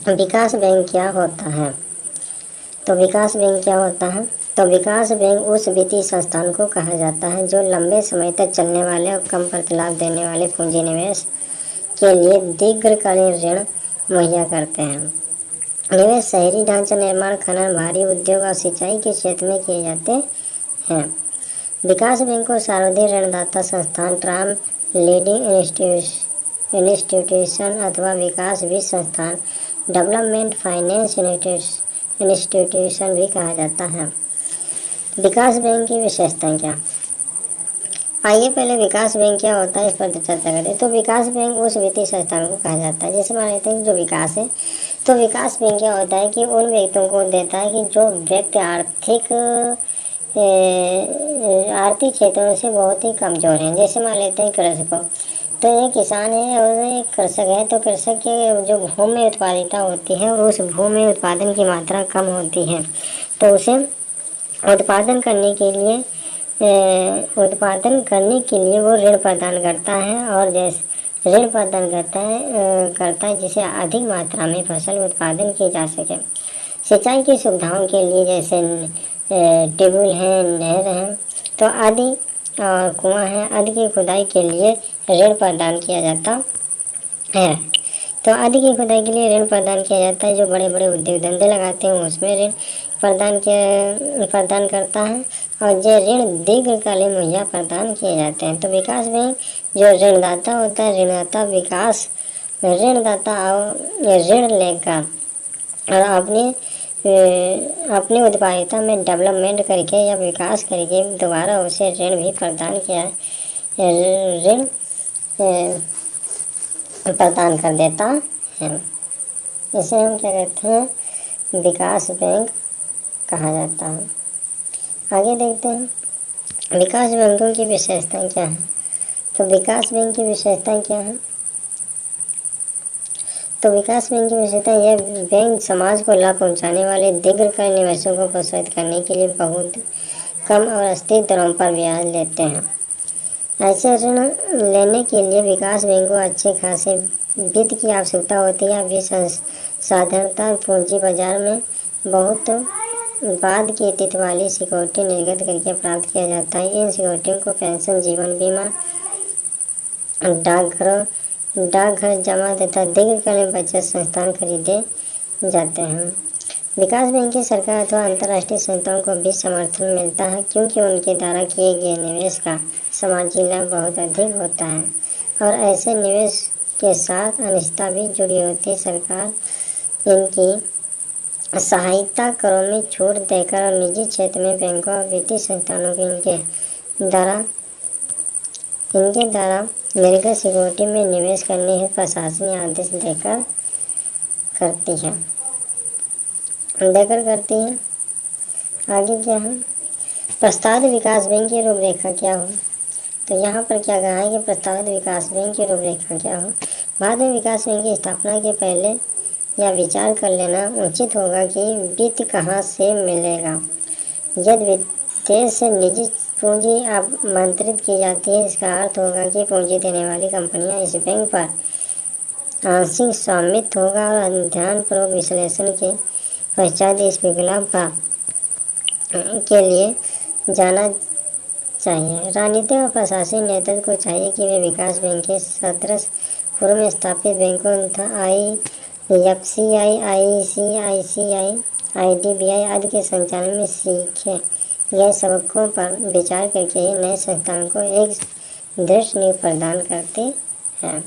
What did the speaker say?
विकास bank क्या होता है? तो विकास बैंक क्या होता है? तो विकास बैंक उस वित्तीय संस्थान को कहा जाता है जो लंबे समय तक चलने वाले और कम प्रतिलाभ देने वाले पूंजी निवेश के लिए दीर्घकालीन ऋण मुहैया करते हैं। निवेश शहरी ढांचा निर्माण, खनन, भारी उद्योग और सिंचाई के क्षेत्र में किए जाते हैं। विकास बैंक को सार्वजनिक ऋणदाता संस्थान, ट्राम लीडिंग इंस्टीट्यूशन अथवा विकास वित्त संस्थान, डेवलपमेंट फाइनेंस इंस्टीट्यूशन भी कहा जाता है। विकास बैंक की विशेषताएं क्या? आइए पहले विकास बैंक क्या होता है इस पर चर्चा करें। तो विकास बैंक उस वित्तीय संस्थान को कहा जाता है, जैसे मान लेते हैं जो विकास है, तो विकास बैंक क्या होता है कि उन व्यक्तियों को देता है कि जो व्यक्ति आर्थिक क्षेत्रों से बहुत ही कमजोर हैं। जैसे मान लेते हैं कृषकों, तो ये किसान है और एक कृषक है, तो कृषक के जो भूमि उत्पादिता होती है और उस भूमि उत्पादन की मात्रा कम होती है, तो उसे उत्पादन करने के लिए वो ऋण प्रदान करता है, और जैसे ऋण प्रदान करता है जिसे अधिक मात्रा में फसल उत्पादन की जा सके। सिंचाई की सुविधाओं के लिए जैसे ट्यूबवेल हैं, नहर हैं, तो आदि और कुआं हैं आदि की खुदाई के लिए ऋण प्रदान किया जाता है। तो आदि की खुदाई के लिए ऋण प्रदान किया जाता है। जो बड़े बड़े उद्योग धंधे लगाते हैं उसमें ऋण प्रदान करता है, और जो ऋण दीर्घकालीन मुहैया प्रदान किए जाते हैं। तो विकास बैंक जो ऋणदाता होता है, ऋणदाता ऋण लेकर और अपनी उत्पादकता में डेवलपमेंट करके या विकास करके दोबारा उसे ऋण भी प्रदान कर देता है। इसे हम क्या कहते हैं? विकास बैंक कहा जाता है। आगे देखते हैं विकास बैंकों की विशेषताएं क्या हैं। तो विकास बैंक की विशेषताएं क्या हैं? तो विकास बैंक की विशेषता यह बैंक समाज को लाभ पहुंचाने वाले दीर्घकालीन निवेशों को प्रोत्साहित करने के लिए बहुत कम और स्थिर दरों पर ब्याज लेते हैं। ऐसे ऋण लेने के लिए विकास बैंक को अच्छे खासे वित्त की आवश्यकता होती है। अभी साधारणतः पूंजी बाजार में बहुत बाद की तिथि वाली सिक्योरिटी निर्गत करके प्राप्त किया जाता है। इन सिक्योरिटियों को पेंशन, जीवन बीमा, डाकघर जमा तथा दीर्घकालीन बचत संस्थान खरीदे जाते हैं। विकास बैंक की सरकार अथवा अंतर्राष्ट्रीय संस्थाओं को भी समर्थन मिलता है, क्योंकि उनके द्वारा किए गए निवेश का सामाजिक लाभ बहुत अधिक होता है और ऐसे निवेश के साथ अनिश्चितता भी जुड़ी होती है। सरकार इनकी सहायता करों में छूट देकर और निजी क्षेत्र में बैंकों और वित्तीय संस्थानों को इनके द्वारा निर्गत सिक्योरिटी में निवेश करने हेतु प्रशासनिक आदेश देकर करती है। आगे क्या है? प्रस्तावित विकास बैंक की रूपरेखा क्या हो? तो यहाँ पर क्या कहा है कि प्रस्तावित विकास बैंक की रूपरेखा क्या हो? बाद में विकास बैंक की स्थापना के पहले यह विचार कर लेना उचित होगा कि वित्त कहाँ से मिलेगा। यदि विदेश से निजी पूंजी आमंत्रित की जाती है, इसका अर्थ होगा कि पूंजी देने वाली कंपनियां इस बैंक पर आंशिक स्वामित्व होगा और ध्यानपूर्वक विश्लेषण के पश्चात इस विकल्प के लिए जाना चाहिए। राजनीतिक और प्रशासनिक नेतृत्व को चाहिए कि वे विकास बैंक के सदृश पूर्व में स्थापित बैंकों तथा IFCI, ICICI, IDBI आदि के संचालन में सीखे गए सबकों पर विचार करके ही नए संस्थान को एक दृढ़ नींव प्रदान करते हैं।